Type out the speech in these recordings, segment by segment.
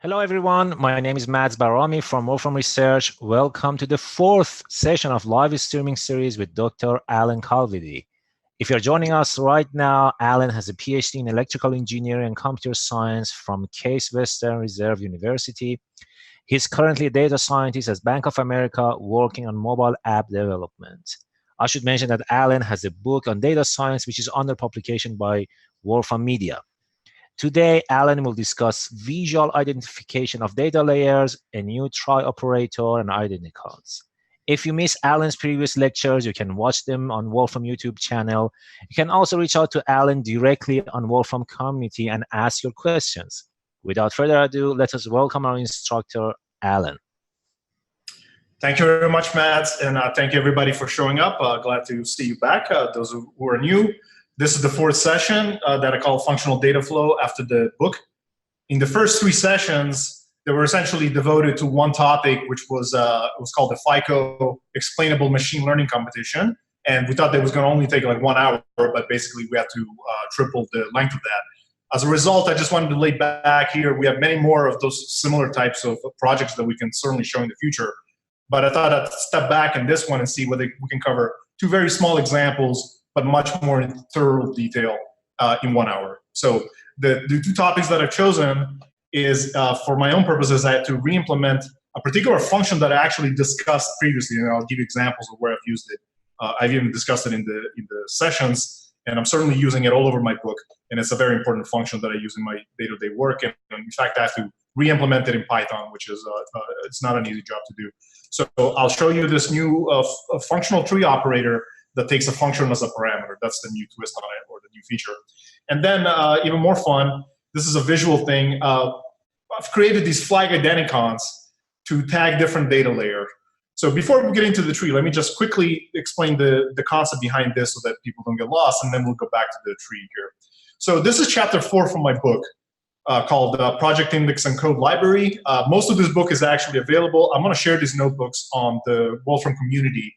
Hello, everyone. My name is Mads Barami from Wolfram Research. Welcome to the fourth session of live streaming series with Dr. Alan Calvitti. If you're joining us right now, Alan has a PhD in electrical engineering and computer science from Case Western Reserve University. He's currently a data scientist at Bank of America working on mobile app development. I should mention that Alan has a book on data science, which is under publication by Wolfram Media. Today, Alan will discuss visual identification of data layers, a new trie operator, and identicons. If you miss Alan's previous lectures, you can watch them on Wolfram YouTube channel. You can also reach out to Alan directly on Wolfram community and ask your questions. Without further ado, let us welcome our instructor, Alan. Thank you very much, Mads, and thank you everybody for showing up. Glad to see you back. Those who are new. This is the fourth session that I call Functional Data Flow after the book. In the first three sessions, they were essentially devoted to one topic, which was it was called the FICO Explainable Machine Learning Competition. And we thought that was going to only take like 1 hour, but basically we had to triple the length of that. As a result, I just wanted to lay back here. We have many more of those similar types of projects that we can certainly show in the future. But I thought I'd step back in this one and see whether we can cover two very small examples, but much more in thorough detail in 1 hour. So the two topics that I've chosen is, for my own purposes, I had to re-implement a particular function that I actually discussed previously, and I'll give you examples of where I've used it. I've even discussed it in the sessions, and I'm certainly using it all over my book, and it's a very important function that I use in my day-to-day work, and in fact, I have to re-implement it in Python, which is, it's not an easy job to do. So I'll show you this new functional tree operator that takes a function as a parameter. That's the new twist on it, or the new feature. And then even more fun, this is a visual thing. I've created these flag identicons to tag different data layers. So before we get into the tree, let me just quickly explain the concept behind this so that people don't get lost, and then we'll go back to the tree here. So this is chapter 4 from my book called Project Index and Code Library. Most of this book is actually available. I'm going to share these notebooks on the Wolfram community.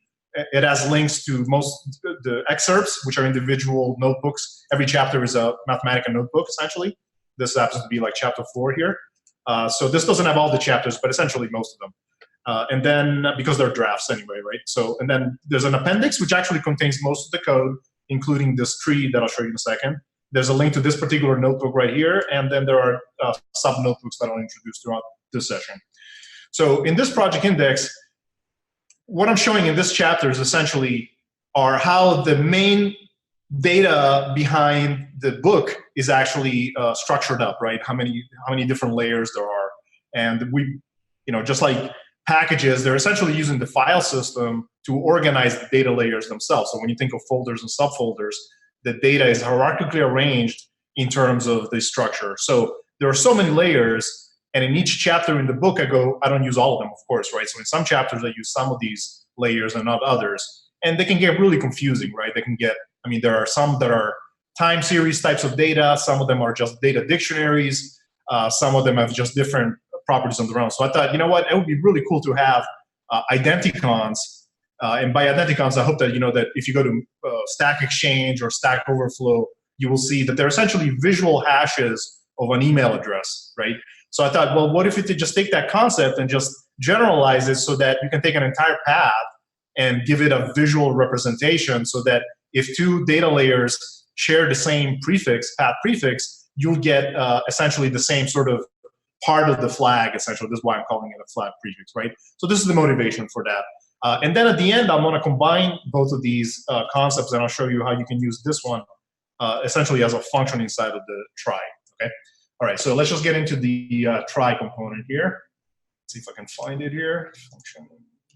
It has links to most the excerpts, which are individual notebooks. Every chapter is a Mathematica notebook, essentially. This happens to be like chapter 4 here. So this doesn't have all the chapters, but essentially most of them. And then, because they're drafts anyway, right? So, and then there's an appendix, which actually contains most of the code, including this tree that I'll show you in a second. There's a link to this particular notebook right here, and then there are sub-notebooks that I'll introduce throughout this session. So in this project index, what I'm showing in this chapter is essentially are how the main data behind the book is actually structured up, right? How many different layers there are, and we, just like packages, they're essentially using the file system to organize the data layers themselves. So when you think of folders and subfolders, the data is hierarchically arranged in terms of the structure. So there are so many layers. And in each chapter in the book, I don't use all of them, of course, right? So in some chapters, I use some of these layers and not others. And they can get really confusing, right? They can get, there are some that are time series types of data. Some of them are just data dictionaries. Some of them have just different properties on their own. So I thought, you know what? It would be really cool to have identicons. And by identicons, I hope that, that if you go to Stack Exchange or Stack Overflow, you will see that they're essentially visual hashes of an email address, right? So I thought, well, what if you could just take that concept and just generalize it so that you can take an entire path and give it a visual representation so that if two data layers share the same prefix, path prefix, you'll get essentially the same sort of part of the flag, essentially. This is why I'm calling it a flag prefix, right? So this is the motivation for that. And then at the end, I'm going to combine both of these concepts, and I'll show you how you can use this one essentially as a function inside of the trie, okay? All right, so let's just get into the trie component here. Let's see if I can find it here. Function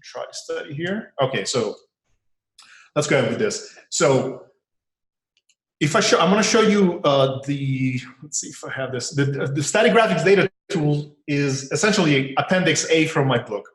trie study here. Okay, so let's go ahead with this. So if I'm going to show you let's see if I have this. The static graphics data tool is essentially Appendix A from my book.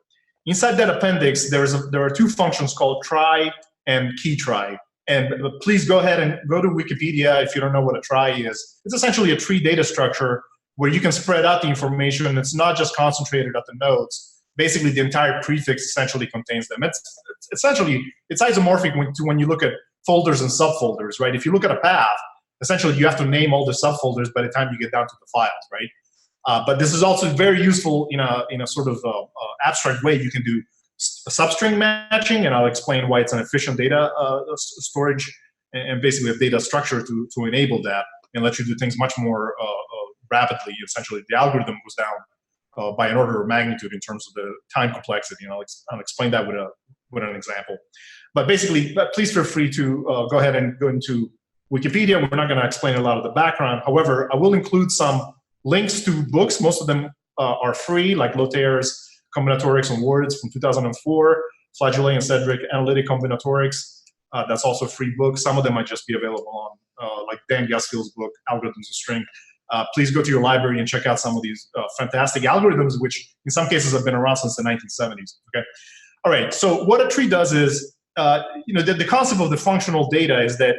Inside that appendix, there are two functions called trie and keyTrie. And please go ahead and go to Wikipedia if you don't know what a trie is. It's essentially a tree data structure where you can spread out the information. It's not just concentrated at the nodes. Basically, the entire prefix essentially contains them. It's isomorphic to when you look at folders and subfolders, right? If you look at a path, essentially you have to name all the subfolders by the time you get down to the files, right? But this is also very useful in a sort of abstract way. You can do substring matching, and I'll explain why it's an efficient data storage and basically a data structure to enable that and let you do things much more rapidly. Essentially, the algorithm goes down by an order of magnitude in terms of the time complexity. And I'll explain that with an example. But basically, please feel free to go ahead and go into Wikipedia. We're not going to explain a lot of the background. However, I will include some links to books. Most of them are free, like Lothaire's Combinatorics and Words from 2004, Flageolet and Cedric, Analytic Combinatorics. That's also a free book. Some of them might just be available on, like Dan Gaskell's book, Algorithms of String. Please go to your library and check out some of these fantastic algorithms, which in some cases have been around since the 1970s. Okay. All right. So what a tree does is, the concept of the functional data is that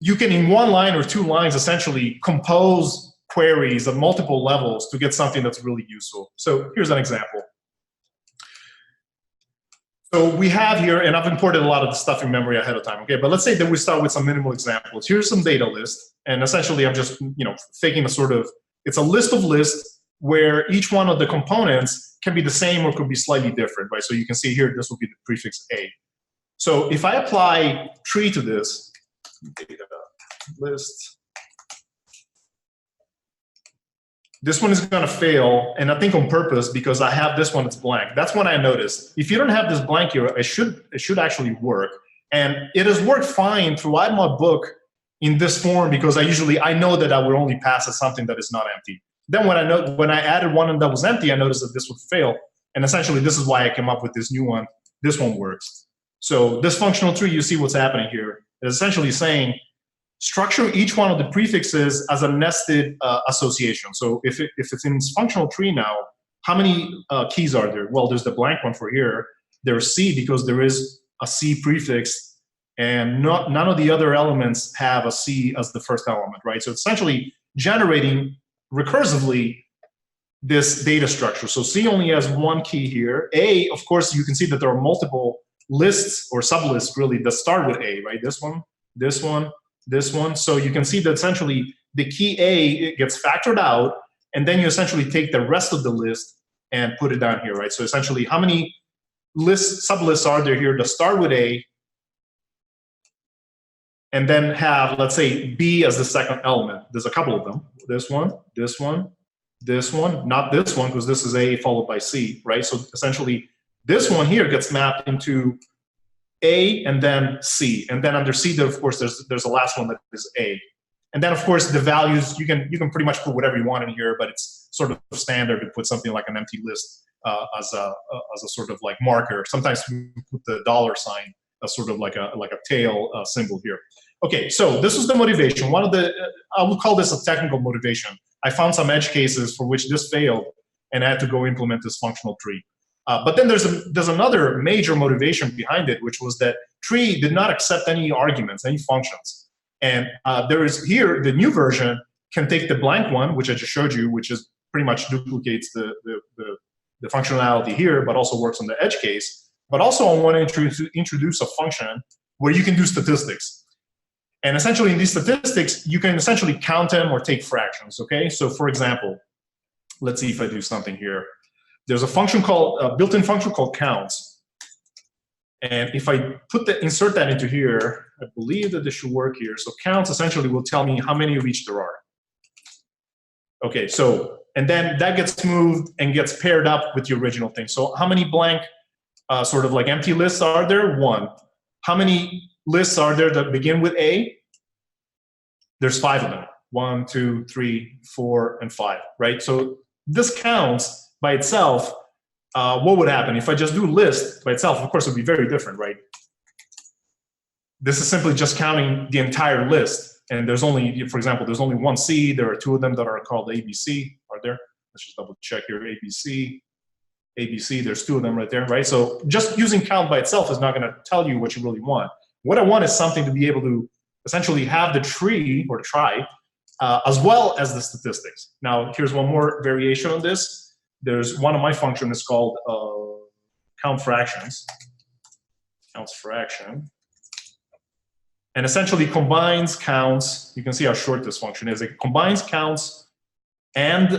you can, in one line or two lines, essentially compose queries at multiple levels to get something that's really useful. So here's an example. So we have here, and I've imported a lot of the stuff in memory ahead of time, okay? But let's say that we start with some minimal examples. Here's some data list, and essentially I'm just, taking a sort of, it's a list of lists where each one of the components can be the same or could be slightly different, right? So you can see here, this will be the prefix A. So if I apply tree to this, data list, this one is going to fail, and I think on purpose because I have this one that's blank. That's when I noticed. If you don't have this blank here, it should actually work. And it has worked fine throughout my book in this form because I know that I would only pass as something that is not empty. Then when I added one that was empty, I noticed that this would fail. And essentially, this is why I came up with this new one. This one works. So this functional tree, you see what's happening here. It's essentially saying, structure each one of the prefixes as a nested association. So if it's in its functional tree now, how many keys are there? Well, there's the blank one for here. There's C because there is a C prefix, and none of the other elements have a C as the first element, right? So it's essentially generating recursively this data structure. So C only has one key here. A, of course, you can see that there are multiple lists or sublists really that start with A, right? This one, this one, this one. So you can see that essentially the key A, it gets factored out, and then you essentially take the rest of the list and put it down here, right? So essentially, how many sublists are there here that start with A and then have, let's say, B as the second element? There's a couple of them. This one, this one, this one, not this one, because this is A followed by C, right? So essentially, this one here gets mapped into A and then C, and then under C, there, of course, there's a last one that is A, and then of course the values you can pretty much put whatever you want in here, but it's sort of standard to put something like an empty list as a sort of like marker. Sometimes we put the $sign as sort of like a tail symbol here. Okay, so this was the motivation. One of the I would call this a technical motivation. I found some edge cases for which this failed, and I had to go implement this functional tree. But then there's another major motivation behind it, which was that tree did not accept any arguments, any functions. And there is here, the new version can take the blank one, which I just showed you, which is pretty much duplicates the functionality here, but also works on the edge case. But also I want to introduce a function where you can do statistics. And essentially in these statistics, you can essentially count them or take fractions, okay? So for example, let's see if I do something here. There's a function called a built-in function called counts, and if I insert that into here, I believe that this should work here. So counts essentially will tell me how many of each there are. Okay, so and then that gets moved and gets paired up with the original thing. So how many blank sort of like empty lists are there? One. How many lists are there that begin with A? There's 5 of them. 1, 2, 3, 4, and 5. Right. So this counts. By itself, what would happen? If I just do list by itself, of course, it would be very different, right? This is simply just counting the entire list. And there's only, for example, there's only one C. There are 2 of them that are called ABC. Are there? Let's just double check here. ABC, ABC. There's 2 of them right there, right? So just using count by itself is not going to tell you what you really want. What I want is something to be able to essentially have the tree or trie as well as the statistics. Now, here's one more variation on this. There's one of my functions is called count fractions, counts fraction, and essentially combines counts. You can see how short this function is. It combines counts and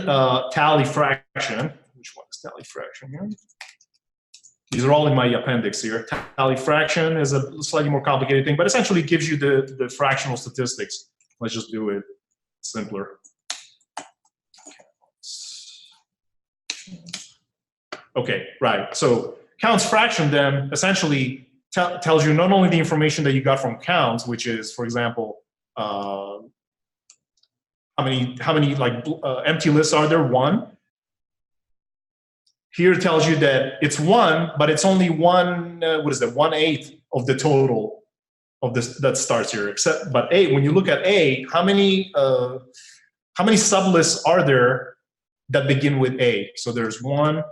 tally fraction. Which one is tally fraction here? These are all in my appendix here. Tally fraction is a slightly more complicated thing, but essentially it gives you the fractional statistics. Let's just do it simpler. Okay, right. So counts fraction then essentially tells you not only the information that you got from counts, which is, for example, how many like empty lists are there? 1. Here it tells you that it's 1, but it's only 1. What is that? 1/8 of the total of this that starts here. Except, but A, when you look at A, how many sublists are there that begin with A? So there's 1,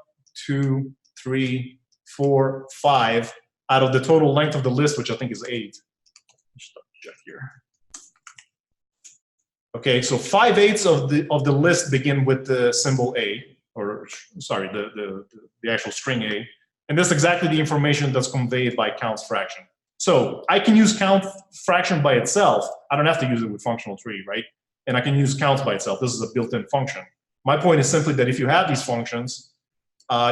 2, 3, 4, 5 out of the total length of the list, which I think is 8. Just check here. Okay, so 5/8 of the list begin with the symbol A, or sorry, the actual string A, and that's exactly the information that's conveyed by counts fraction. So I can use count fraction by itself. I don't have to use it with functional tree, right? And I can use counts by itself. This is a built-in function. My point is simply that if you have these functions,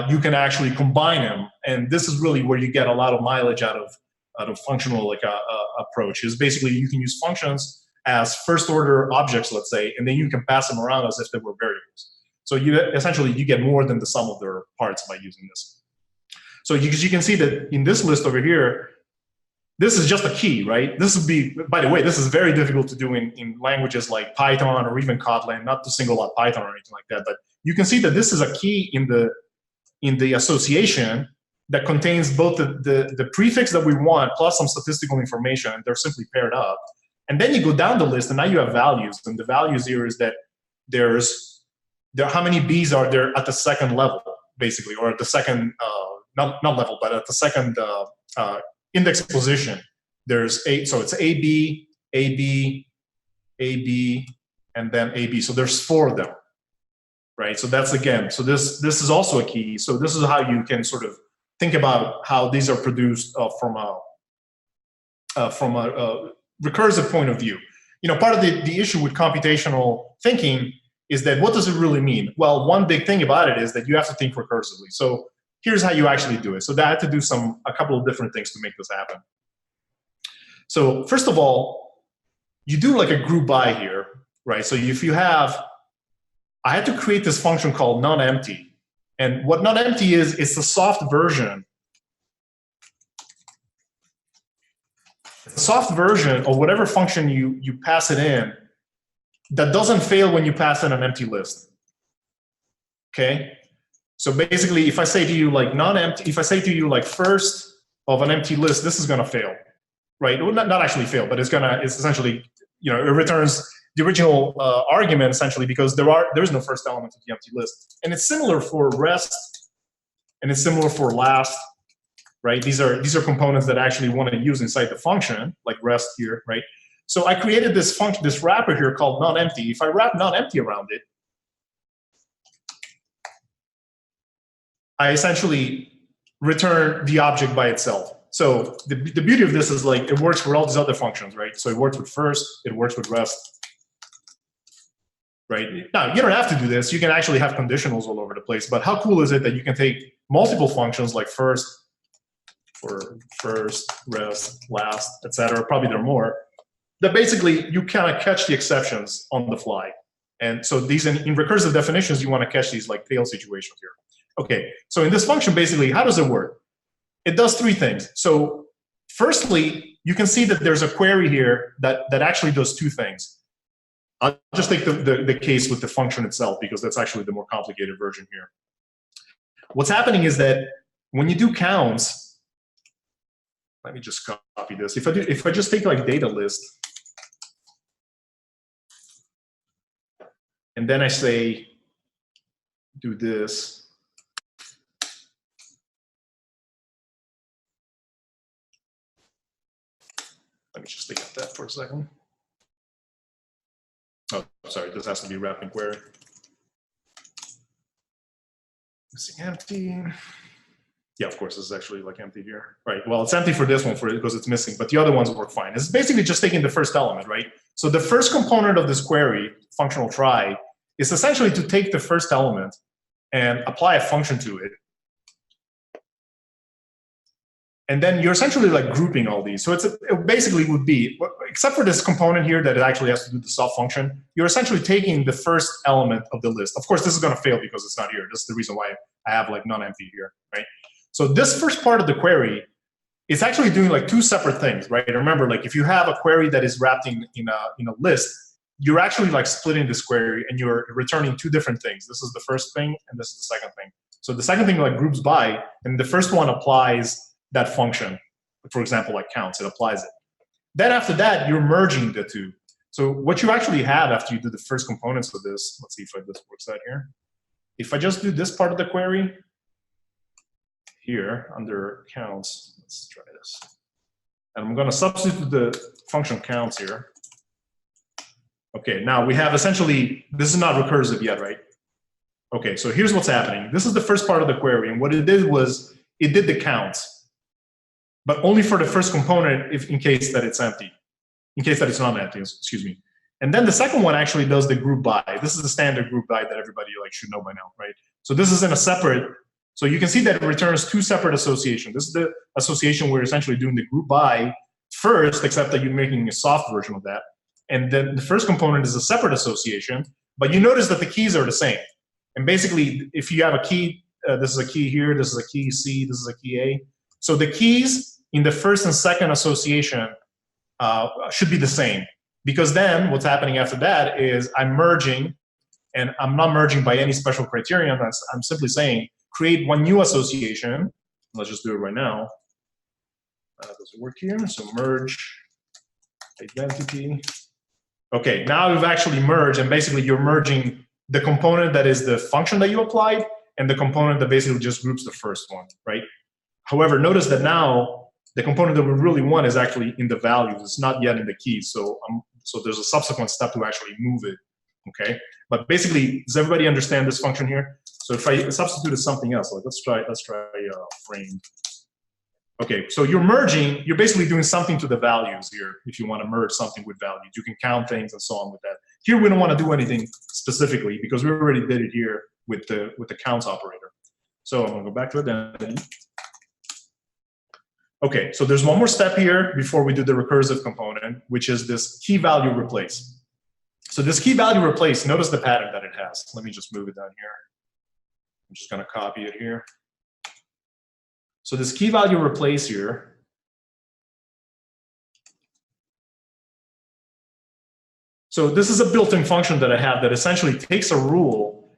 you can actually combine them, and this is really where you get a lot of mileage out of functional approach. Is basically you can use functions as first-order objects, let's say, and then you can pass them around as if they were variables. So essentially you get more than the sum of their parts by using this. So you can see that in this list over here, this is just a key, right? This would be, by the way, this is very difficult to do in languages like Python or even Kotlin, not to single out Python or anything like that, but you can see that this is a key in the association that contains both the prefix that we want plus some statistical information, and they're simply paired up. And then you go down the list, and now you have values, and the values here is that how many B's are there at the second level, basically, or at the second, not level, but at the second index position. There's 8, so it's AB, AB, AB, and then AB. So there's 4 of them, right? So that's again, so this is also a key. So this is how you can sort of think about how these are produced from a recursive point of view. You know, part of the issue with computational thinking is that what does it really mean? Well, one big thing about it is that you have to think recursively. So here's how you actually do it. So I had to do a couple of different things to make this happen. So first of all, you do like a group by here, right? So if you have, I had to create this function called NonEmpty. And what NonEmpty is, it's the soft version. It's a soft version of whatever function you pass it in that doesn't fail when you pass in an empty list. Okay? So basically, if I say to you like NonEmpty, if I say to you like first of an empty list, this is gonna fail, right? Well, not actually fail, but it's essentially, you know, it returns the original argument essentially because there's no first element of the empty list. And it's similar for rest, and it's similar for last, right? These are components that I actually want to use inside the function, like rest here, right? So I created this function, this wrapper here called NonEmpty. If I wrap NonEmpty around it, I essentially return the object by itself. So the beauty of this is like it works for all these other functions, right? So it works with first, it works with rest, right? Now, you don't have to do this. You can actually have conditionals all over the place. But how cool is it that you can take multiple functions like first, for first, rest, last, etc. Probably there are more. That basically you kind of catch the exceptions on the fly. And so these in recursive definitions, you want to catch these like fail situations here. Okay, so in this function, basically, how does it work? It does 3 things. So firstly, you can see that there's a query here that actually does 2 things. I'll just take the case with the function itself because that's actually the more complicated version here. What's happening is that when you do counts, let me just copy this. If I just take like data list, and then I say, do this. Let me just take out that for a second. Oh, sorry, this has to be wrapped in query. Missing empty. Yeah, of course, this is actually like empty here. Right, well, it's empty for this one because it's missing, but the other ones work fine. It's basically just taking the first element, right? So the first component of this query, functional trie, is essentially to take the first element and apply a function to it. And then you're essentially like grouping all these. So it basically would be, except for this component here that it actually has to do the solve function, you're essentially taking the first element of the list. Of course, this is going to fail because it's not here. This is the reason why I have like NonEmpty here, right? So this first part of the query is actually doing like two separate things, right? Remember, like if you have a query that is wrapped in a list, you're actually like splitting this query and you're returning two different things. This is the first thing and this is the second thing. So the second thing like groups by, and the first one applies that function. For example, like counts, it applies it. Then after that, you're merging the two. So what you actually have after you do the first components of this, let's see if this works out here. If I just do this part of the query, here under counts, let's try this. And I'm gonna substitute the function counts here. Okay, now we have essentially, this is not recursive yet, right? Okay, so here's what's happening. This is the first part of the query, and what it did was, it did the counts, but only for the first component if in case that it's empty, in case that it's not empty, excuse me. And then the second one actually does the group by. This is the standard group by that everybody like should know by now, right? So this is in a separate, so you can see that it returns two separate associations. This is the association where you're essentially doing the group by first, except that you're making a soft version of that. And then the first component is a separate association, but you notice that the keys are the same. And basically, if you have a key, this is a key here, this is a key C, this is a key A. So the keys in the first and second association should be the same. Because then what's happening after that is I'm merging, and I'm not merging by any special criterion. I'm simply saying, create one new association. Let's just do it right now. Does it work here? So merge identity. Okay, now we've actually merged, and basically you're merging the component that is the function that you applied and the component that basically just groups the first one, right? However, notice that now the component that we really want is actually in the values. It's not yet in the keys. So there's a subsequent step to actually move it, okay? But basically, does everybody understand this function here? So if I substitute something else, like let's try frame. Okay, so you're merging, you're basically doing something to the values here. If you want to merge something with values, you can count things and so on with that. Here we don't want to do anything specifically because we already did it here with the counts operator. So I'm gonna go back to identity. Okay, so there's one more step here before we do the recursive component, which is this KeyValue Replace. So this KeyValue Replace, notice the pattern that it has. Let me just move it down here. I'm just gonna copy it here. So this KeyValue Replace here, so this is a built-in function that I have that essentially takes a rule,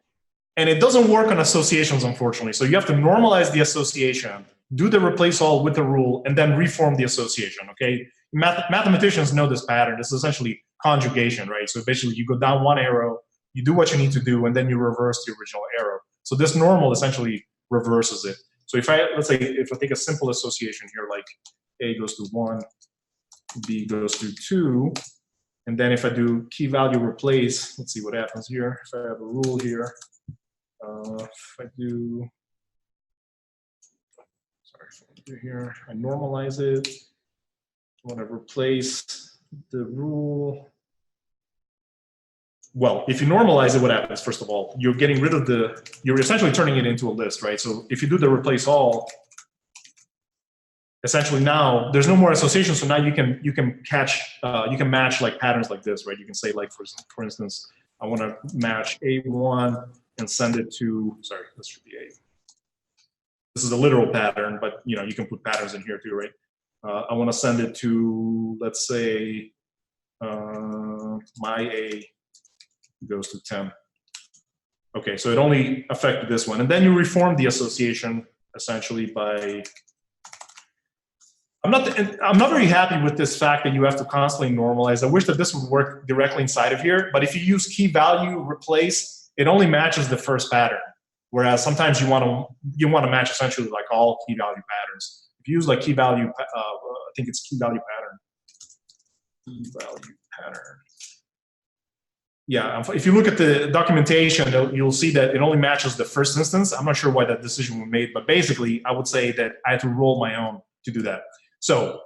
and it doesn't work on associations, unfortunately. So you have to normalize the association, do the replace all with the rule, and then reform the association, okay? Mathematicians know this pattern. This is essentially conjugation, right? So basically you go down one arrow, you do what you need to do, and then you reverse the original arrow. So this normal essentially reverses it. So if let's say if I take a simple association here, like A goes to 1, B goes to 2, and then if I do KeyValue Replace, let's see what happens here. If I have a rule here, if I do, sorry, if I do here, I normalize it. I want to replace the rule. Well, if you normalize it, what happens? First of all, you're getting rid of you're essentially turning it into a list, right? So if you do the replace all, essentially now there's no more association. So now you can match like patterns like this, right? You can say like for instance, I want to match A1 and send it to, sorry, this should be A. This is a literal pattern, but you can put patterns in here too, right? I want to send it to, let's say, my A goes to 10. Okay, so it only affected this one. And then you reform the association essentially by, I'm not very happy with this fact that you have to constantly normalize. I wish that this would work directly inside of here, but if you use KeyValue Replace, it only matches the first pattern. Whereas sometimes you want to match essentially like all key value patterns. If you use like key value, I think it's key value pattern. Key value pattern. Yeah, if you look at the documentation, you'll see that it only matches the first instance. I'm not sure why that decision was made, but basically I would say that I had to roll my own to do that. So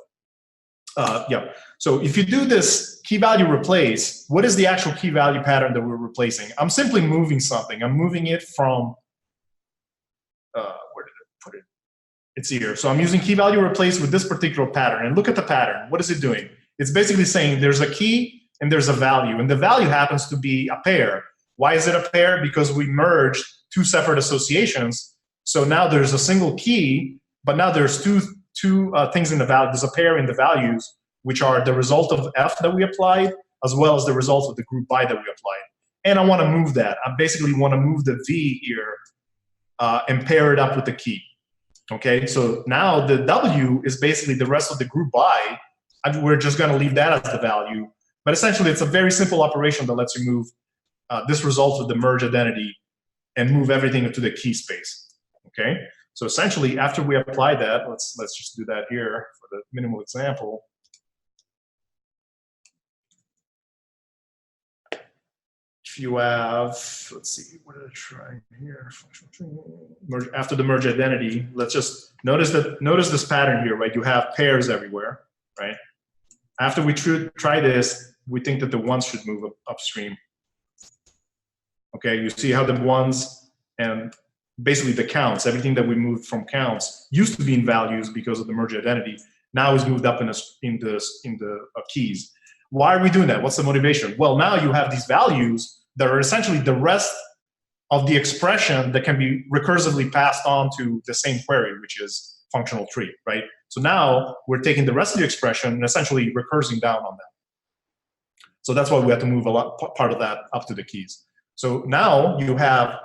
Yeah. So if you do this key value replace, what is the actual key value pattern that we're replacing? I'm simply moving something. I'm moving it from, where did it put it? It's here. So I'm using key value replace with this particular pattern. And look at the pattern. What is it doing? It's basically saying there's a key and there's a value. And the value happens to be a pair. Why is it a pair? Because we merged two separate associations. So now there's a single key, but now there's two things in the value. There's a pair in the values, which are the result of F that we applied, as well as the result of the group by that we applied. And I want to move that. I basically want to move the V here and pair it up with the key. Okay, so now the W is basically the rest of the group by. We're just going to leave that as the value. But essentially, it's a very simple operation that lets you move this result of the merge identity and move everything into the key space. Okay, so essentially, after we apply that, let's just do that here for the minimal example. If you have, let's see, what did I try here? Merge, after the merge identity, let's just notice this pattern here, right? You have pairs everywhere, right? After we try this, we think that the ones should move upstream. Okay, you see how the ones and basically the counts, everything that we moved from counts used to be in values because of the merge identity, now is moved up in the keys. Why are we doing that? What's the motivation? Well, now you have these values that are essentially the rest of the expression that can be recursively passed on to the same query, which is functional tree, right? So now we're taking the rest of the expression and essentially recursing down on that. So that's why we have to move part of that up to the keys. So now you have,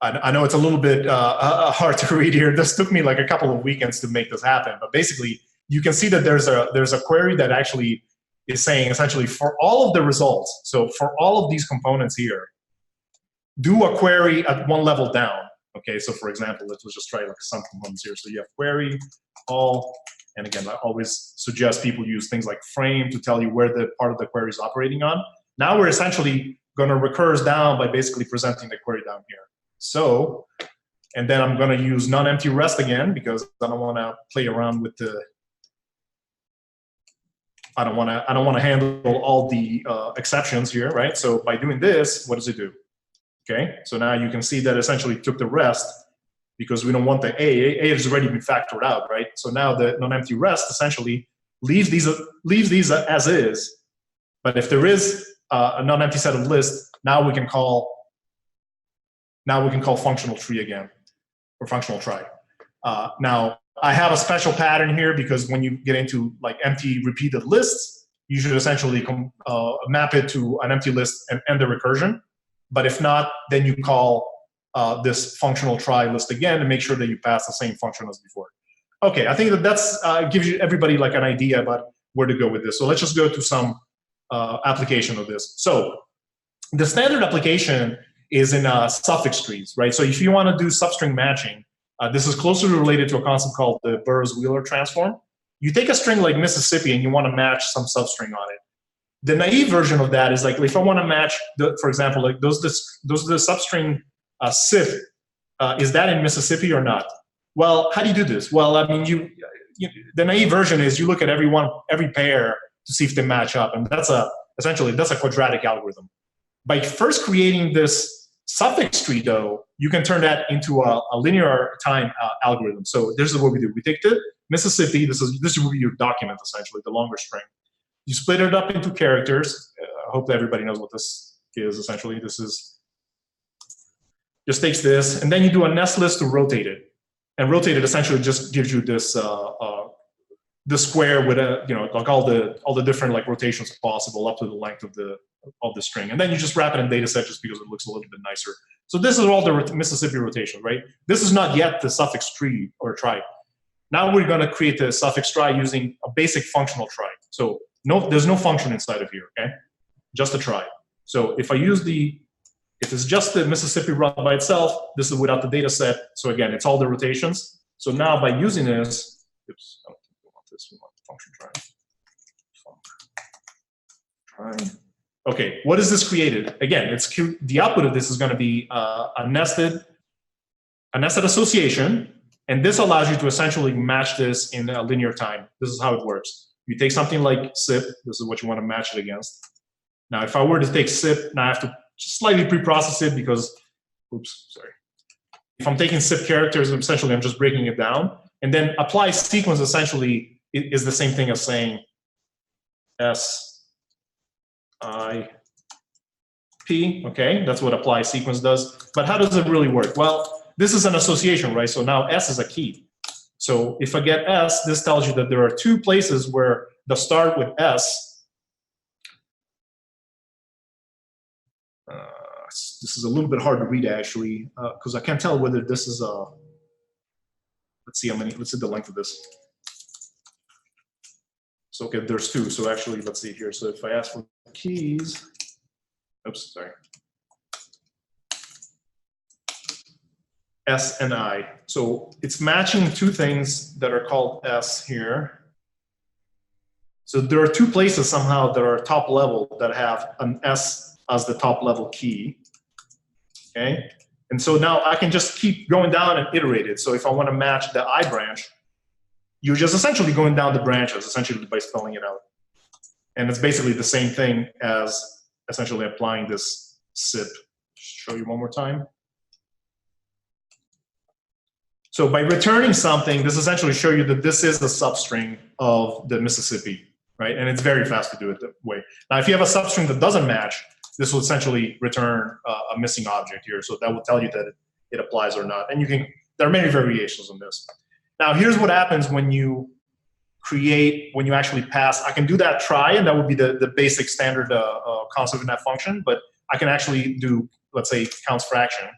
I know it's a little bit hard to read here. This took me like a couple of weekends to make this happen, but basically you can see that there's a query that actually is saying essentially for all of the results, so for all of these components here, do a query at one level down. Okay, so for example, let's just try like some components here. So you have query, all, and again, I always suggest people use things like frame to tell you where the part of the query is operating on. Now we're essentially going to recurse down by basically presenting the query down here. So, and then I'm going to use NonEmpty rest again because I don't want to play around with the. I don't want to handle all the exceptions here, right? So by doing this, what does it do? Okay, so now you can see that essentially took the rest because we don't want the A. A has already been factored out, right? So now the NonEmpty rest essentially leaves these as is. But if there is a non-empty set of lists, now we can call functional tree again, or functional trie. Now I have a special pattern here because when you get into like empty repeated lists, you should essentially map it to an empty list and end the recursion. But if not, then you call this functional trie list again and make sure that you pass the same function as before. Okay, I think that's gives you everybody like an idea about where to go with this. So let's just go to some application of this. So the standard application is in suffix trees, right? So if you want to do substring matching, this is closely related to a concept called the Burroughs-Wheeler transform. You take a string like Mississippi and you want to match some substring on it. The naive version of that is like if I want to match, for example, like does the substring SIF, is that in Mississippi or not? Well, how do you do this? Well, I mean, the naive version is you look at every pair to see if they match up, and essentially that's a quadratic algorithm. By first creating this suffix tree, though, you can turn that into a linear time algorithm. So this is what we do. We take the Mississippi. This will be your document essentially, the longer string. You split it up into characters. I hope that everybody knows what this is essentially. This is just takes this, and then you do a nest list to rotate it. And rotate it essentially just gives you this the square with like all the different like rotations possible up to the length of the string, and then you just wrap it in data set just because it looks a little bit nicer. So this is all the Mississippi rotation, right? This is not yet the suffix tree or trie. Now we're going to create the suffix trie using a basic functional trie. So there's no function inside of here, okay? Just a trie. So if it's just the Mississippi run by itself, this is without the data set. So again, it's all the rotations. So now by using this, oops, I don't think we want this. We want the function trie. Okay, what is this created? Again, it's cute. The output of this is going to be a nested association, and this allows you to essentially match this in a linear time. This is how it works. You take something like SIP. This is what you want to match it against. Now, if I were to take SIP, now I have to just slightly pre-process it because, oops, sorry. If I'm taking SIP characters, essentially I'm just breaking it down. And then apply sequence essentially is the same thing as saying S-I-P, okay? That's what apply sequence does. But how does it really work? Well, this is an association, right? So now S is a key. So if I get S, this tells you that there are two places where the start with S, this is a little bit hard to read actually, because I can't tell whether this is a, let's see how many, let's see the length of this. So okay, there's two, so actually, let's see here. So if I ask for keys, oops, sorry. S and I. So it's matching two things that are called S here. So there are two places somehow that are top level that have an S as the top level key. Okay, and so now I can just keep going down and iterate it. So if I want to match the I branch, you're just essentially going down the branches, essentially by spelling it out. And it's basically the same thing as essentially applying this SIP. Just show you one more time. So by returning something, this essentially shows you that this is the substring of the Mississippi, right? And it's very fast to do it that way. Now, if you have a substring that doesn't match, this will essentially return a missing object here. So that will tell you that it applies or not. And you can, there are many variations on this. Now, here's what happens when you create, when you actually pass. I can do that try, and that would be the basic standard concept in that function. But I can actually do, let's say, counts fraction.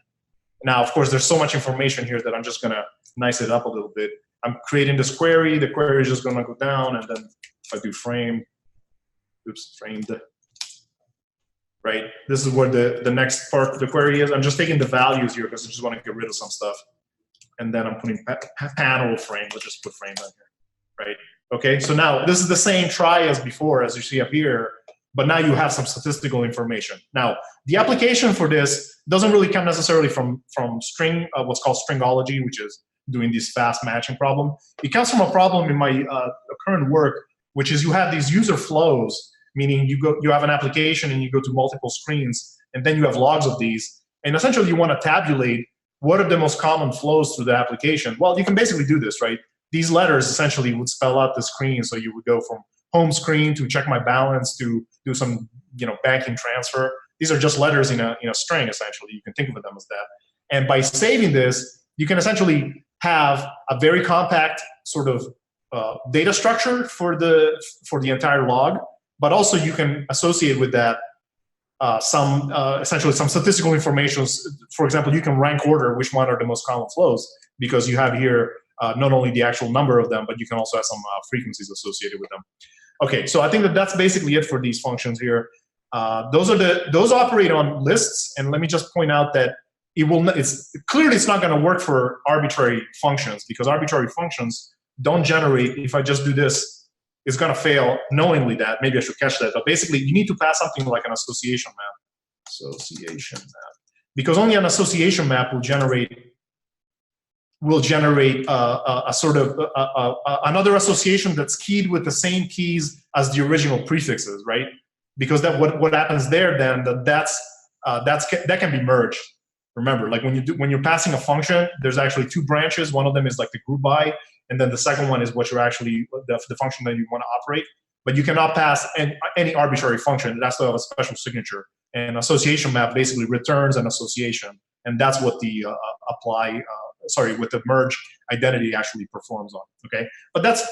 Now, of course, there's so much information here that I'm just going to nice it up a little bit. I'm creating this query. The query is just going to go down. And then if I do frame, oops, framed. Right? This is where the next part of the query is. I'm just taking the values here because I just want to get rid of some stuff. And then I'm putting panel frame. Let's just put frame on here. Right? Okay, so now this is the same try as before, as you see up here, but now you have some statistical information. Now, the application for this doesn't really come necessarily from string, what's called stringology, which is doing this fast matching problem. It comes from a problem in my current work, which is you have these user flows, meaning you have an application and you go to multiple screens, and then you have logs of these. And essentially, you want to tabulate what are the most common flows through the application. Well, you can basically do this, right? These letters essentially would spell out the screen. So you would go from home screen to check my balance to do some banking transfer. These are just letters in a string, essentially. You can think of them as that. And by saving this, you can essentially have a very compact sort of data structure for the entire log. But also you can associate with that essentially some statistical information. For example, you can rank order which one are the most common flows because you have here not only the actual number of them, but you can also have some frequencies associated with them. Okay, so I think that's basically it for these functions here. Those operate on lists, and let me just point out that it's not going to work for arbitrary functions because arbitrary functions don't generate. If I just do this, it's going to fail knowingly that. Maybe I should catch that. But basically, you need to pass something like an association map. Association map. Because only an association map will generate a sort of another association that's keyed with the same keys as the original prefixes, right? Because what happens there then that can be merged. Remember, like when you're passing a function, there's actually two branches. One of them is like the group by, and then the second one is what you're actually the function that you want to operate. But you cannot pass any arbitrary function. It has to have a special signature. And association map basically returns an association, and that's what the with the merge identity actually performs on. Okay, but that's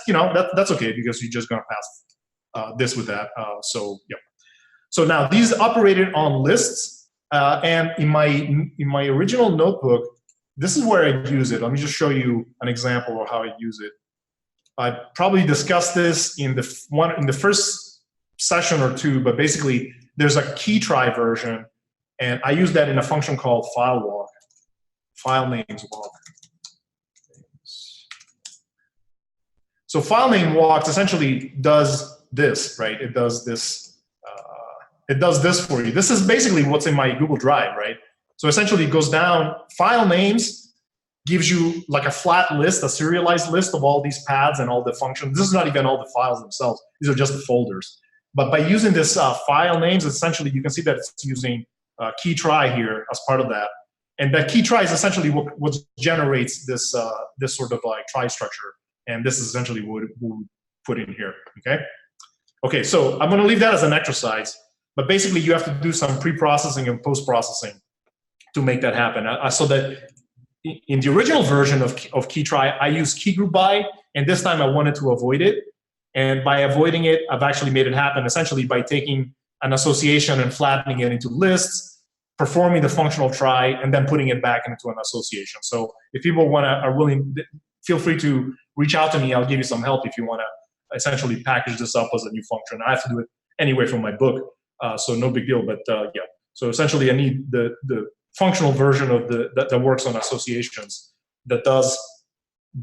that's okay because you're just going to pass this with that. So yeah. So now these operated on lists, and in my original notebook, this is where I use it. Let me just show you an example of how I use it. I probably discussed this in the first session or two, but basically there's a key try version, and I use that in a function called file walk. File names walk. So file name walks essentially does this, right? It does this. It does this for you. This is basically what's in my Google Drive, right? So essentially, it goes down. File names gives you like a flat list, a serialized list of all these paths and all the functions. This is not even all the files themselves. These are just the folders. But by using this file names, essentially you can see that it's using key trie here as part of that. And that key trie is essentially what generates this, this sort of like trie structure. And this is essentially what we'll put in here, okay? Okay, so I'm gonna leave that as an exercise, but basically you have to do some pre-processing and post-processing to make that happen. So that in the original version of key trie, I used key group by, and this time I wanted to avoid it. And by avoiding it, I've actually made it happen essentially by taking an association and flattening it into lists, performing the functional trie, and then putting it back into an association. So if people are willing, feel free to reach out to me. I'll give you some help if you want to essentially package this up as a new function. I have to do it anyway from my book, so no big deal. But yeah, so essentially I need the functional version of that works on associations that does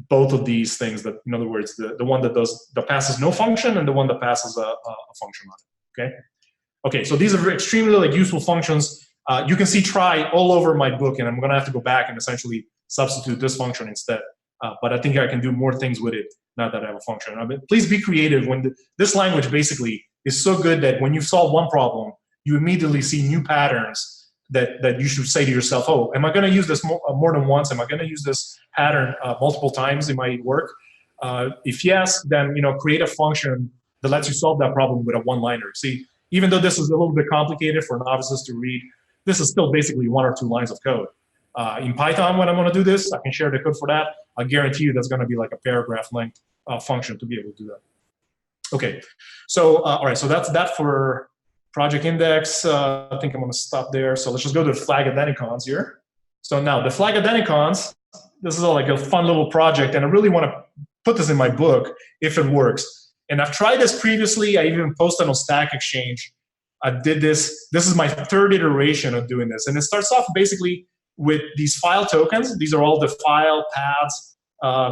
both of these things. That, in other words, the one that passes no function and the one that passes a function on it. Okay. Okay. So these are extremely like useful functions. You can see trie all over my book, and I'm going to have to go back and essentially substitute this function instead. But I think I can do more things with it now that I have a function. Please be creative. This language basically is so good that when you solve one problem, you immediately see new patterns that you should say to yourself, oh, am I going to use this more than once? Am I going to use this pattern multiple times in my work? If yes, then create a function that lets you solve that problem with a one-liner. See, even though this is a little bit complicated for novices to read, this is still basically 1 or 2 lines of code. In Python, when I'm going to do this, I can share the code for that. I guarantee you that's going to be like a paragraph length function to be able to do that. Okay, so all right, so that's that for project index. I think I'm going to stop there. So let's just go to the flag identicons here. So now the flag identicons, this is all like a fun little project, and I really want to put this in my book if it works. And I've tried this previously. I even posted on Stack Exchange. I did this. This is my 3rd iteration of doing this, and it starts off basically with these file tokens. These are all the file paths,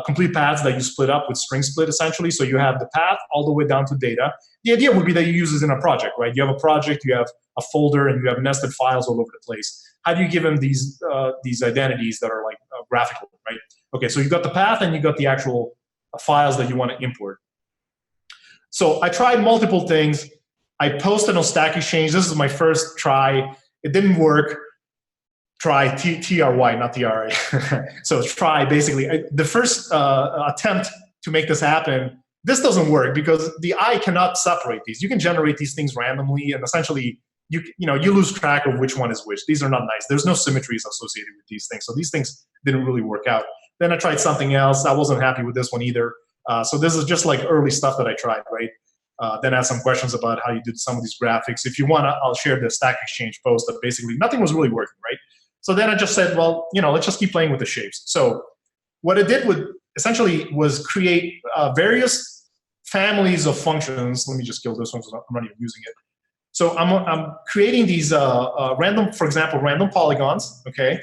complete paths that you split up with string split essentially. So you have the path all the way down to data. The idea would be that you use this in a project, right? You have a project, you have a folder, and you have nested files all over the place. How do you give them these identities that are like graphical, right? Okay, so you got the path and you got the actual files that you want to import. So I tried multiple things. I posted on Stack Exchange. This is my first try. It didn't work. Try, T-R-Y, not T-R-A. So try, basically. The first attempt to make this happen, this doesn't work because the eye cannot separate these. You can generate these things randomly, and essentially, you lose track of which one is which. These are not nice. There's no symmetries associated with these things. So these things didn't really work out. Then I tried something else. I wasn't happy with this one either. So this is just like early stuff that I tried, right? Then I had some questions about how you did some of these graphics. If you want, I'll share the Stack Exchange post that basically nothing was really working, right? So then I just said, well, let's just keep playing with the shapes. So what it did essentially was create various families of functions. Let me just kill this one because I'm not even using it. So I'm creating these random, for example, random polygons, okay?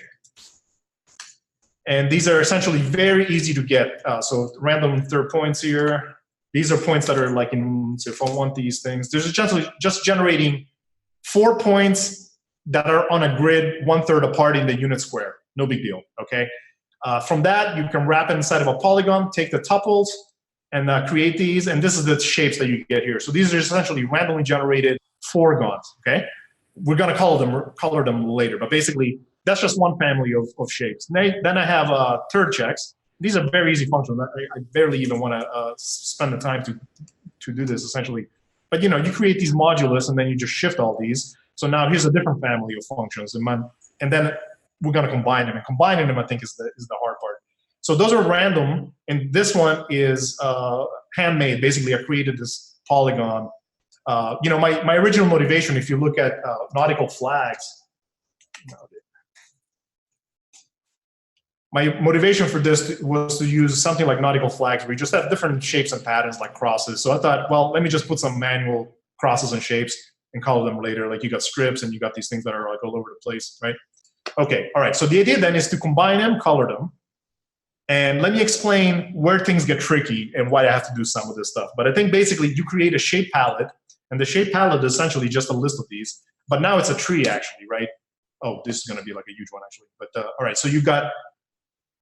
And these are essentially very easy to get. So random third points here. These are points that are like so if I want these things, there's essentially just generating 4 points that are on a grid 1/3 apart in the unit square. No big deal, okay? From that, you can wrap it inside of a polygon, take the tuples, and create these, and this is the shapes that you get here. So these are essentially randomly generated forgons, okay? We're gonna color them later, but basically, that's just one family of shapes. Then I have third checks. These are very easy functions. I barely even wanna spend the time to do this, essentially. But you create these modulus, and then you just shift all these. So now here's a different family of functions, and then we're going to combine them. And combining them, I think, is the hard part. So those are random, and this one is handmade. Basically, I created this polygon. My original motivation, if you look at nautical flags, my motivation for this was to use something like nautical flags, where you just have different shapes and patterns like crosses. So I thought, well, let me just put some manual crosses and shapes and color them later. Like you got scripts and you got these things that are like all over the place, right? Okay, all right. So the idea then is to combine them, color them, and let me explain where things get tricky and why I have to do some of this stuff. But I think basically you create a shape palette, and the shape palette is essentially just a list of these. But now it's a tree actually, right? Oh, this is going to be like a huge one actually. But all right, so you got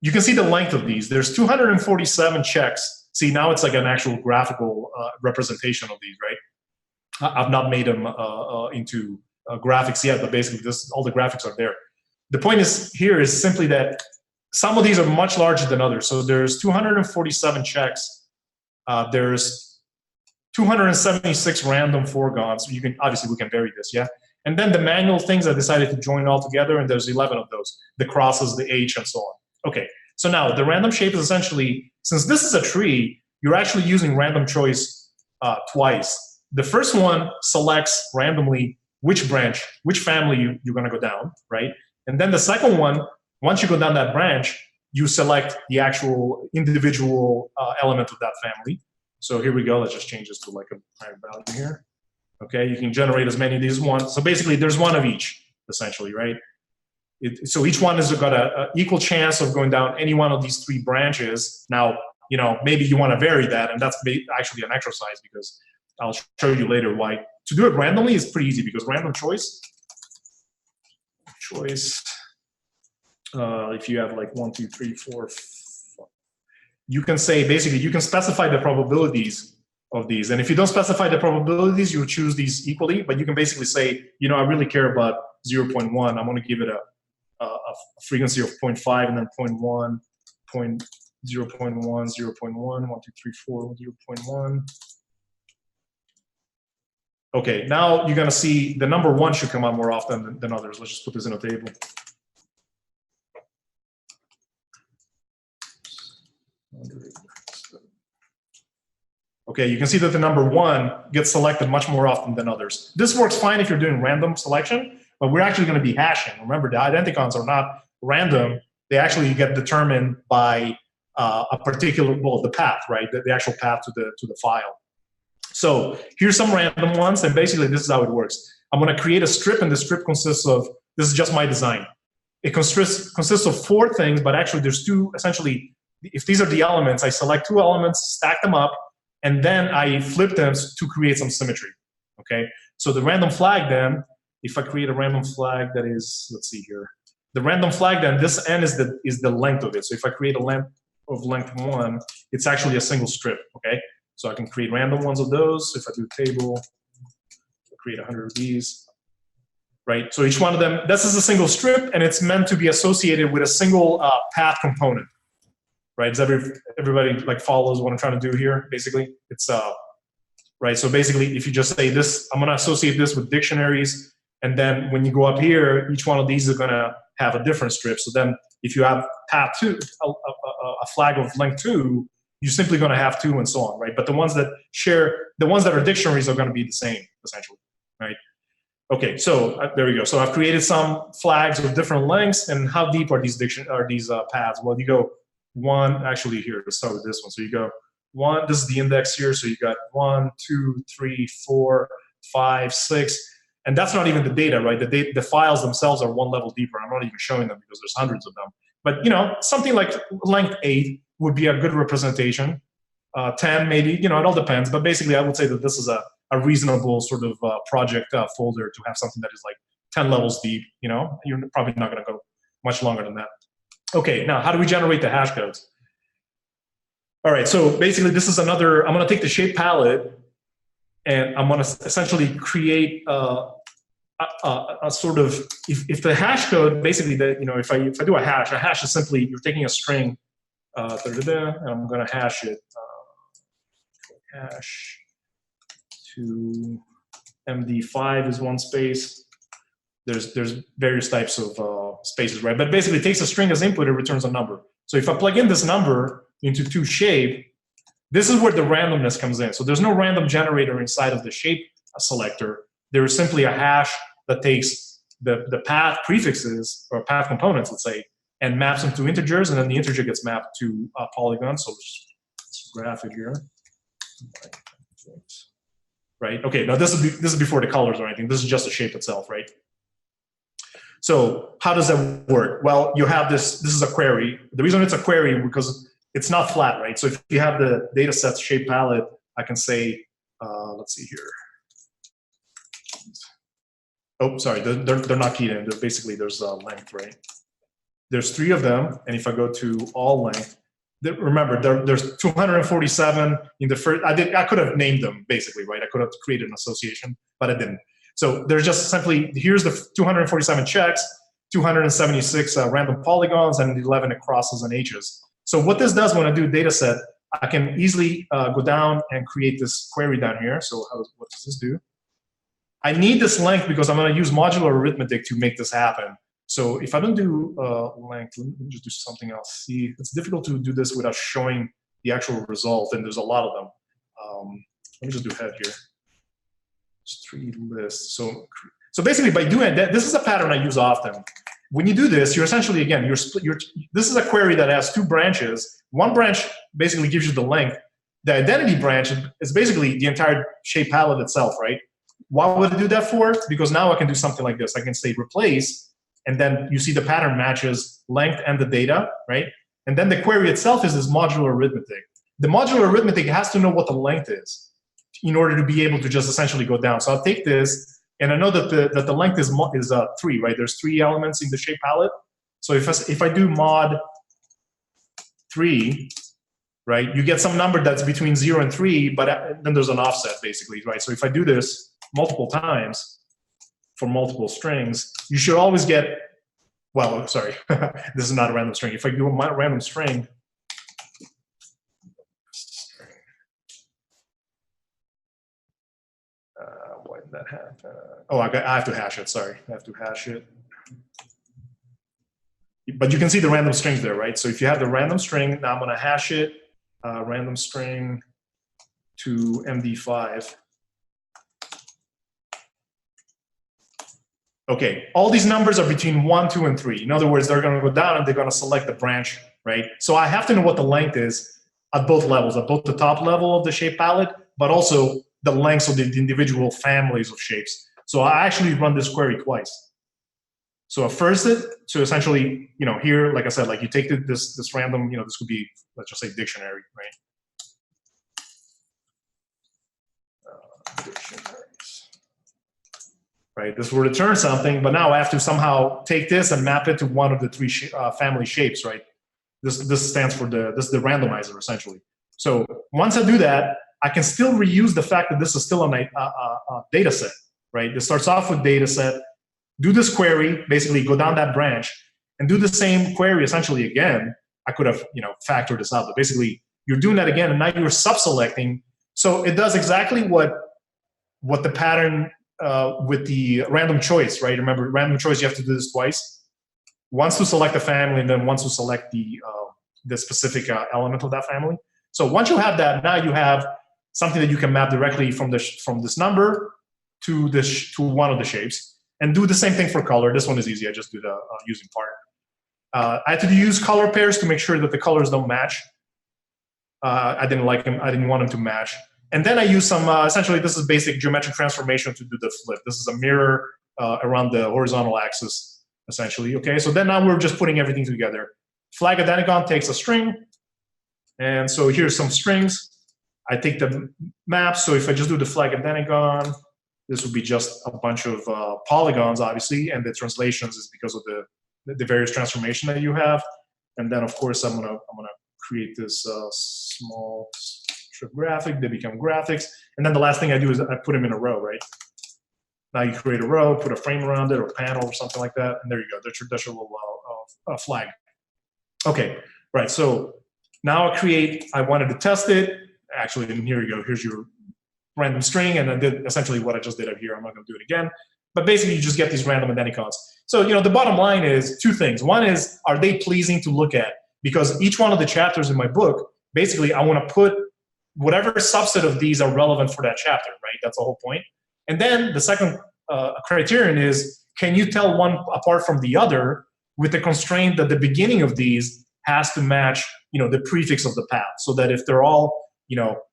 you can see the length of these. There's 247 checks. See, now it's like an actual graphical representation of these, right? I've not made them into graphics yet, but basically all the graphics are there. The point here is simply that some of these are much larger than others. So there's 247 checks. There's 276 random foregons. So obviously we can vary this, yeah? And then the manual things I decided to join all together, and there's 11 of those. The crosses, the H, and so on. Okay, so now the random shape is essentially, since this is a tree, you're actually using random choice twice. The first one selects randomly which branch, which family you're gonna go down, right? And then the second one, once you go down that branch, you select the actual individual element of that family. So here we go, let's just change this to like a higher value here. Okay, you can generate as many of these ones. So basically there's one of each, essentially, right? So each one has got an equal chance of going down any one of these 3 branches. Now, you know, maybe you want to vary that, and that's actually an exercise, because I'll show you later why. To do it randomly is pretty easy, because random choice, if you have like 1, 2, 3, 4, 5, you can say, basically, you can specify the probabilities of these. And if you don't specify the probabilities, you choose these equally, but you can basically say, you know, I really care about 0.1. I'm going to give it a frequency of 0.5, and then 0.1, 0.1, 0.1, 1, 2, 3, 4, 0.1. Okay, now you're going to see the number 1 should come out more often than others. Let's just put this in a table. Okay, you can see that the number 1 gets selected much more often than others. This works fine if you're doing random selection, but we're actually going to be hashing. Remember, the identicons are not random. They actually get determined by a particular, well, the path, right? The actual path to the file. So here's some random ones, and basically this is how it works. I'm going to create a strip, and the strip consists of, this is just my design. It consists of 4 things, but actually there's 2, essentially, if these are the elements, I select 2 elements, stack them up, and then I flip them to create some symmetry, okay? So the random flag then, if I create a random flag that is, let's see here, the random flag then, this n is the length of it. So if I create a length of length 1, it's actually a single strip, okay? So I can create random ones of those. If I do a table, I'll create 100 of these, right? So each one of them, this is a single strip, and it's meant to be associated with a single path component. Right? Does everybody like follows what I'm trying to do here? Basically, it's right. So basically, if you just say this, I'm going to associate this with dictionaries, and then when you go up here, each one of these is going to have a different strip. So then, if you have path 2, a flag of length 2, you're simply going to have 2 and so on, right? But the ones that are dictionaries are going to be the same, essentially, right? Okay, so there we go. So I've created some flags of different lengths, and how deep are these paths? Well, you go 1, actually here, let's start with this one. So you go 1, this is the index here, so you got 1, 2, 3, 4, 5, 6, and that's not even the data, right? The files themselves are 1 level deeper. I'm not even showing them because there's hundreds of them. But you know, something like length 8 would be a good representation. 10 maybe, you know, it all depends. But basically, I would say that this is a reasonable sort of project folder to have something that is like 10 levels deep. You know, you're probably not going to go much longer than that. Okay, now how do we generate the hash codes? All right, so basically this is another, I'm going to take the shape palette, and I'm going to essentially create a sort of, if the hash code, basically, you know, if I do a hash is simply, you're taking a string, and I'm going to hash it, hash to MD5 is 1 space. There's various types of spaces, right? But basically, it takes a string as input, it returns a number. So if I plug in this number into toShape, this is where the randomness comes in. So there's no random generator inside of the shape selector. There is simply a hash that takes the path prefixes, or path components, let's say, and maps them to integers, and then the integer gets mapped to polygons. So let's graph it here. Right, okay, now this is before the colors or anything. This is just the shape itself, right? So how does that work? Well, you have this is a query. The reason it's a query is because it's not flat, right? So if you have the data set shape palette, I can say, let's see here. Oh, sorry, they're not keyed in. Basically, there's length, right? There's 3 of them, and if I go to all length, remember there's 247 in the first. I could have named them basically, right? I could have created an association, but I didn't. So there's just simply, here's the 247 checks, 276 random polygons, and 11 crosses and H's. So what this does when I do a data set, I can easily go down and create this query down here. So what does this do? I need this length because I'm going to use modular arithmetic to make this happen. So if I don't do length, let me just do something else. See, it's difficult to do this without showing the actual result, and there's a lot of them. Let me just do head here. Just 3 lists. So basically, by doing that, this is a pattern I use often. When you do this, you're essentially, again, this is a query that has 2 branches. One branch basically gives you the length. The identity branch is basically the entire shape palette itself, right? Why would I do that for? Because now I can do something like this. I can say replace, and then you see the pattern matches length and the data, right? And then the query itself is this modular arithmetic. The modular arithmetic has to know what the length is in order to be able to just essentially go down. So I'll take this, and I know that the length is 3, right? There's 3 elements in the shape palette. So if I do mod 3, right, you get some number that's between 0 and 3, but then there's an offset basically, right? So if I do this multiple times for multiple strings, you should always get, well, sorry, this is not a random string. If I do a random string, why did that happen? Oh, I have to hash it, sorry. I have to hash it. But you can see the random strings there, right? So if you have the random string, now I'm gonna hash it, random string to MD5. Okay, all these numbers are between 1, 2, and 3. In other words, they're going to go down and they're going to select the branch, right? So I have to know what the length is at both levels, at both the top level of the shape palette, but also the lengths of the individual families of shapes. So I actually run this query twice. So at first, so essentially, here, like I said, like you take this random, this could be, let's just say dictionary, right? Dictionaries. Right, this will return something, but now I have to somehow take this and map it to one of the 3 family shapes, right? This stands for this is the randomizer essentially. So once I do that, I can still reuse the fact that this is still a data set, right? It starts off with data set, do this query, basically go down that branch, and do the same query essentially again. I could have factored this out, but basically you're doing that again, and now you're sub-selecting. So it does exactly what the pattern with the random choice, right? Remember, random choice, you have to do this twice. Once to select a family, and then once to select the specific element of that family. So once you have that, now you have something that you can map directly from this number to one of the shapes, and do the same thing for color. This one is easy. I just do the using part. I had to use color pairs to make sure that the colors don't match. I didn't like them. I didn't want them to match. And then I use some, essentially this is basic geometric transformation to do the flip. This is a mirror around the horizontal axis, essentially, okay? So then now we're just putting everything together. Flag identicon takes a string, and so here's some strings. I take the map, so if I just do the flag identicon, this would be just a bunch of polygons, obviously, and the translations is because of the various transformation that you have. And then, of course, I'm gonna create this small strip graphic. They become graphics. And then the last thing I do is I put them in a row, right? Now you create a row, put a frame around it or a panel or something like that, and there you go. That's your little flag. Okay, right. So now I wanted to test it. Actually, and here you go. Here's your random string, and I did essentially what I just did up here. I'm not going to do it again. But basically, you just get these random identicons. So the bottom line is 2 things. One is, are they pleasing to look at? Because each one of the chapters in my book, basically, I want to put whatever subset of these are relevant for that chapter, right? That's the whole point. And then the second criterion is, can you tell one apart from the other with the constraint that the beginning of these has to match, the prefix of the path, so that if they're all,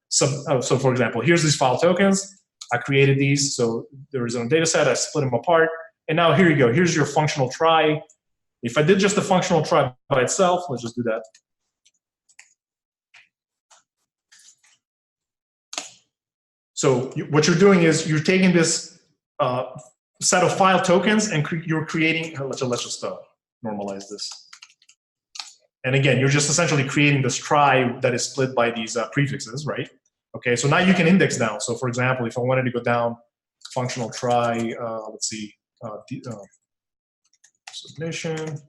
so for example, here's these file tokens. I created these, so there is a data set. I split them apart, and now here you go. Here's your functional trie. If I did just the functional trie by itself, let's just do that. So what you're doing is you're taking this set of file tokens and you're creating. Let's just normalize this. And again, you're just essentially creating this trie that is split by these prefixes, right? Okay, so now you can index down. So for example, if I wanted to go down functional trie, let's see, submission,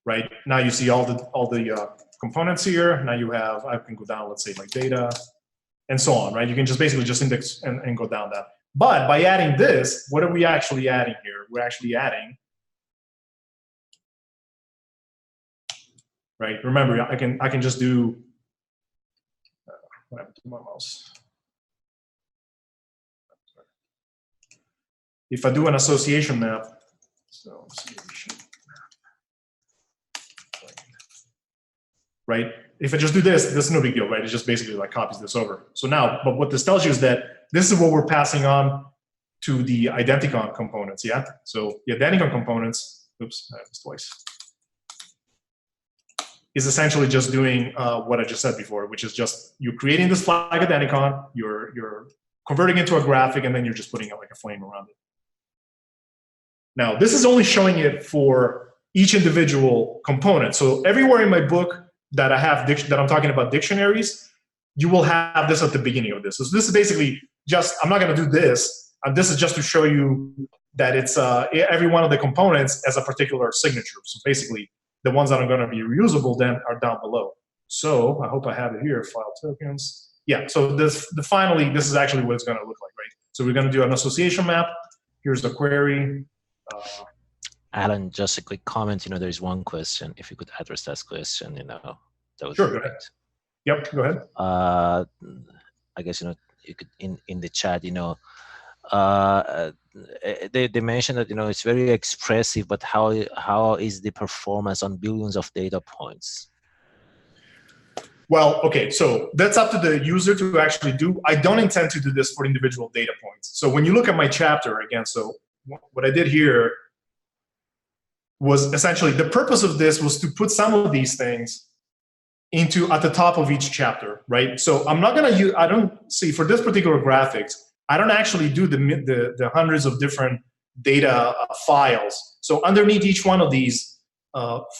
right? Now you see all the components here. Now you have, I can go down, let's say my data, and so on, right? You can just basically just index and go down that. But by adding this, what are we actually adding here? We're actually adding, right? Remember, I can just do, what happened to my mouse? If I do an association map, so association map, right? If I just do this is no big deal, right? It just basically like copies this over. So now, but what this tells you is that this is what we're passing on to the identicon components, yeah? So the identicon components, oops, I have this twice, is essentially just doing what I just said before, which is just you creating this flag identicon, you're converting it to a graphic, and then you're just putting like a flame around it. Now, this is only showing it for each individual component. So everywhere in my book that I have that I'm talking about dictionaries, you will have this at the beginning of this. So this is basically just, I'm not going to do this. This is just to show you that it's every one of the components has a particular signature. So basically, the ones that are going to be reusable then are down below. So I hope I have it here, file tokens. Yeah, so finally, this is actually what it's going to look like, right? So we're going to do an association map. Here's the query. Alan, just a quick comment. There is one question. If you could address that question, that would sure, be go great. ahead. Yep, go ahead. I guess you could in the chat. They mentioned that it's very expressive, but how is the performance on billions of data points? Well, okay, so that's up to the user to actually do. I don't intend to do this for individual data points. So when you look at my chapter again, so what I did here was essentially the purpose of this was to put some of these things at the top of each chapter, right? So I'm not going to use, I don't see for this particular graphics, I don't actually do the hundreds of different data files. So underneath each one of these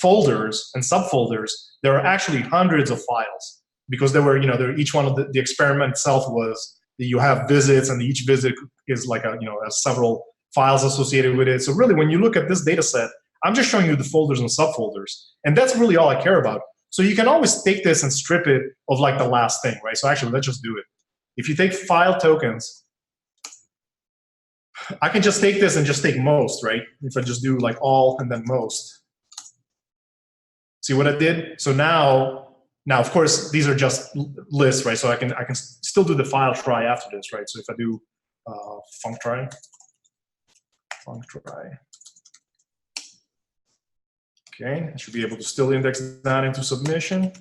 folders and subfolders, there are actually hundreds of files because there were, each one of the experiment itself was that you have visits, and each visit is like has several files associated with it. So really, when you look at this data set, I'm just showing you the folders and subfolders, and that's really all I care about. So you can always take this and strip it of like the last thing, right? So actually, let's just do it. If you take file tokens, I can just take this and just take most, right? If I just do like all and then most. See what I did? So now of course, these are just lists, right? So I can still do the file trie after this, right? So if I do func trie, okay, I should be able to still index that into submission.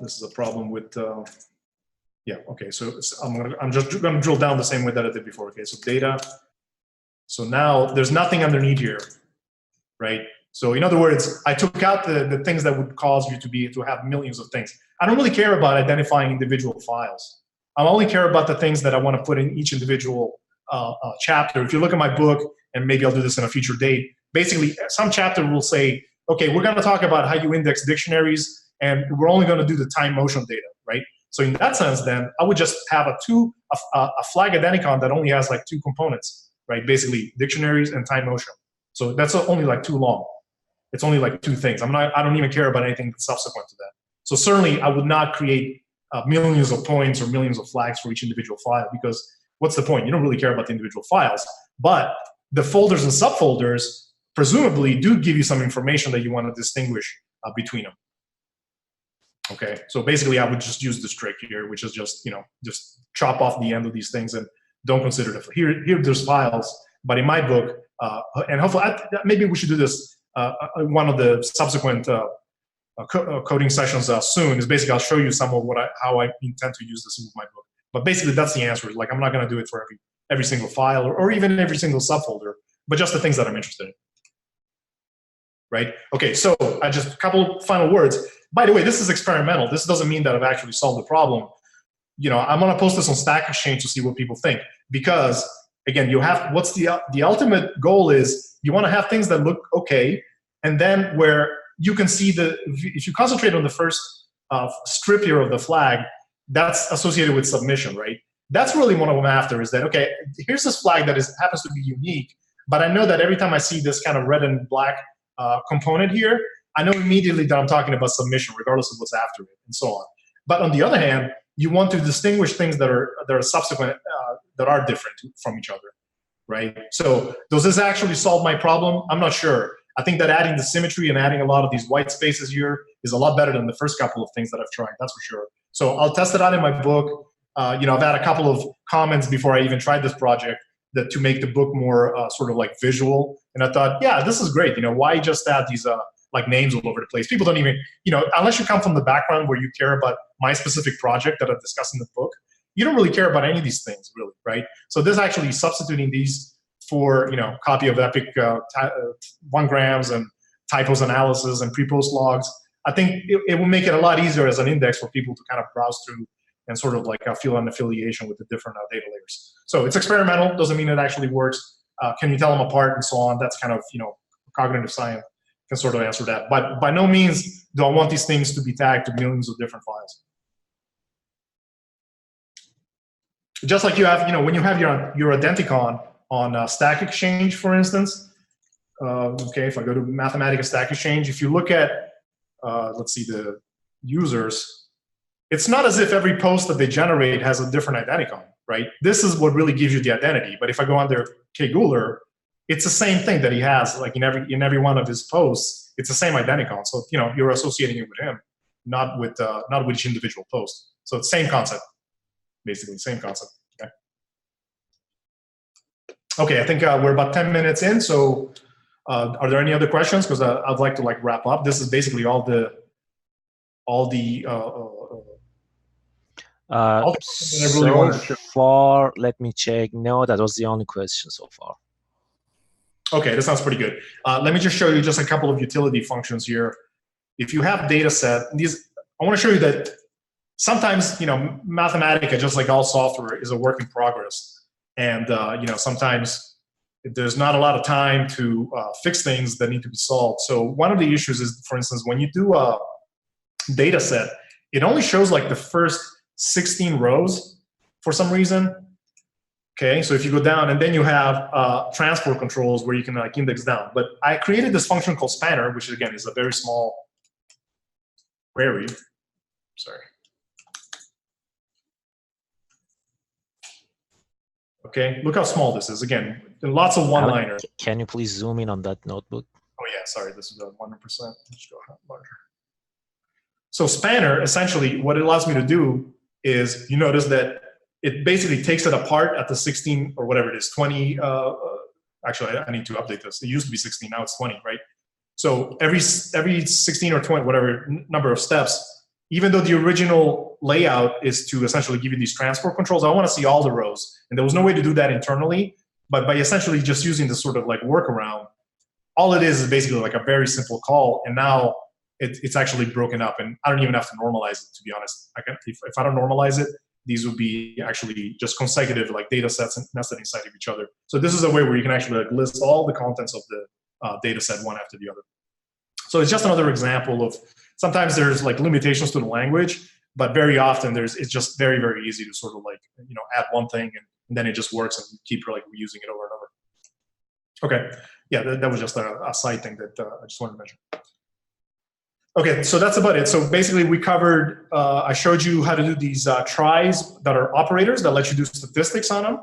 This is a problem with, yeah, okay, so I'm just gonna drill down the same way that I did before, okay? So data, so now there's nothing underneath here, right? So in other words, I took out the things that would cause you to have millions of things. I don't really care about identifying individual files. I only care about the things that I want to put in each individual chapter. If you look at my book, and maybe I'll do this in a future date, basically some chapter will say, okay, we're going to talk about how you index dictionaries, and we're only going to do the time motion data, right? So in that sense, then I would just have a flag identicon that only has like two components, right? Basically dictionaries and time motion. So that's only like too long. It's only like two things. I don't even care about anything subsequent to that. So certainly I would not create millions of points or millions of flags for each individual file, because what's the point? You don't really care about the individual files, but the folders and subfolders presumably do give you some information that you want to distinguish between them. Okay, so basically I would just use this trick here, which is just, just chop off the end of these things and don't consider it. Here there's files, but in my book, and hopefully maybe we should do this one of the subsequent coding sessions soon, is basically I'll show you some of how I intend to use this in my book. But basically that's the answer. Like I'm not going to do it for every single file or even every single subfolder, but just the things that I'm interested in. Right? Okay, so just a couple of final words. By the way, this is experimental. This doesn't mean that I've actually solved the problem. I'm going to post this on Stack Exchange to see what people think, because again, what's the ultimate goal is you want to have things that look okay, And then where you can see if you concentrate on the first strip here of the flag, that's associated with submission, right? That's really what I'm after, is that, okay, here's this flag that happens to be unique, but I know that every time I see this kind of red and black component here, I know immediately that I'm talking about submission, regardless of what's after it, and so on. But on the other hand, you want to distinguish things that are subsequent, that are different from each other, right? So does this actually solve my problem? I'm not sure. I think that adding the symmetry and adding a lot of these white spaces here is a lot better than the first couple of things that I've tried, that's for sure. So I'll test it out in my book. I've had a couple of comments before I even tried this project to make the book more sort of like visual. And I thought, yeah, this is great. Why just add these like names all over the place? People don't even, unless you come from the background where you care about my specific project that I've discussed in the book, you don't really care about any of these things, really, right? So this actually substituting these for, copy of epic 1 grams and typos analysis and pre-post logs, I think it will make it a lot easier as an index for people to kind of browse through and sort of like feel an affiliation with the different data layers. So it's experimental, doesn't mean it actually works. Can you tell them apart and so on? That's kind of, cognitive science can sort of answer that. But by no means do I want these things to be tagged to millions of different files. Just like you have, when you have your identicon on Stack Exchange, for instance, okay, if I go to Mathematica Stack Exchange, if you look at, let's see, the users, it's not as if every post that they generate has a different identicon, right? This is what really gives you the identity. But if I go under KGuler, it's the same thing that he has, like in every one of his posts, it's the same identicon. So, you're associating it with him, not with each individual post. So it's same concept, basically, same concept. Okay, I think we're about 10 minutes in, so are there any other questions? Because I'd like to wrap up. This is basically all the so far, let me check. No, that was the only question so far. Okay, that sounds pretty good. Let me just show you just a couple of utility functions here. If you have data set, I want to show you that sometimes, Mathematica, just like all software, is a work in progress. And, sometimes there's not a lot of time to fix things that need to be solved. So one of the issues is, for instance, when you do a data set, it only shows like the first 16 rows for some reason. Okay, so if you go down and then you have transport controls where you can index down. But I created this function called spanner, which again is a very small query. Sorry. Okay, look how small this is. Again, lots of one-liners. Can you please zoom in on that notebook? Oh yeah, sorry, this is 100%. Let's go larger. So spanner, essentially, what it allows me to do is, you notice that it basically takes it apart at the 16 or whatever it is, 20. Actually, I need to update this. It used to be 16, now it's 20, right? So every 16 or 20, whatever number of steps, even though the original layout is to essentially give you these transport controls, I want to see all the rows. And there was no way to do that internally, but by essentially just using this sort of workaround, all it is basically like a very simple call. And now it's actually broken up, and I don't even have to normalize it, to be honest. If I don't normalize it, these would be actually just consecutive data sets nested inside of each other. So this is a way where you can actually list all the contents of the data set one after the other. So it's just another example of sometimes there's limitations to the language, but very often it's just very, very easy to sort of add one thing and then it just works and you keep reusing it over and over. Okay, yeah, that was just a side thing that I just wanted to mention. Okay, so that's about it. So basically we covered, I showed you how to do these tries that are operators that let you do statistics on them.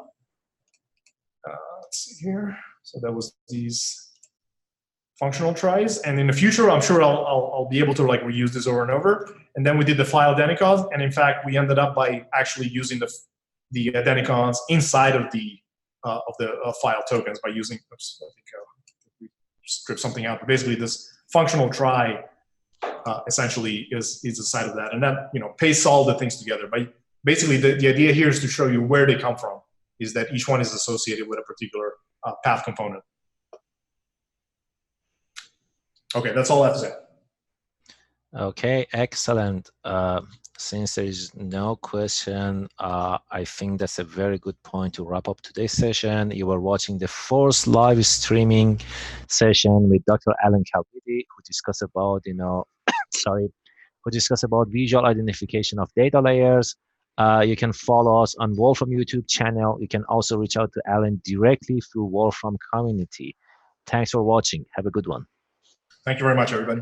Let's see here. So that was these functional tries. And in the future, I'm sure I'll be able to reuse this over and over. And then we did the file identicons. And in fact, we ended up by actually using the identicons inside of the file tokens by using, oops, I think we stripped something out. But basically this functional try essentially is inside of that, and that pastes all the things together. But basically, the idea here is to show you where they come from. Is that each one is associated with a particular path component. Okay, that's all I have to say. Okay, excellent. Since there is no question, I think that's a very good point to wrap up today's session. You were watching the fourth live streaming session with Dr. Alan Calvitti, who discussed about, sorry, who discussed about visual identification of data layers. You can follow us on Wolfram YouTube channel. You can also reach out to Alan directly through Wolfram community. Thanks for watching. Have a good one. Thank you very much, everybody.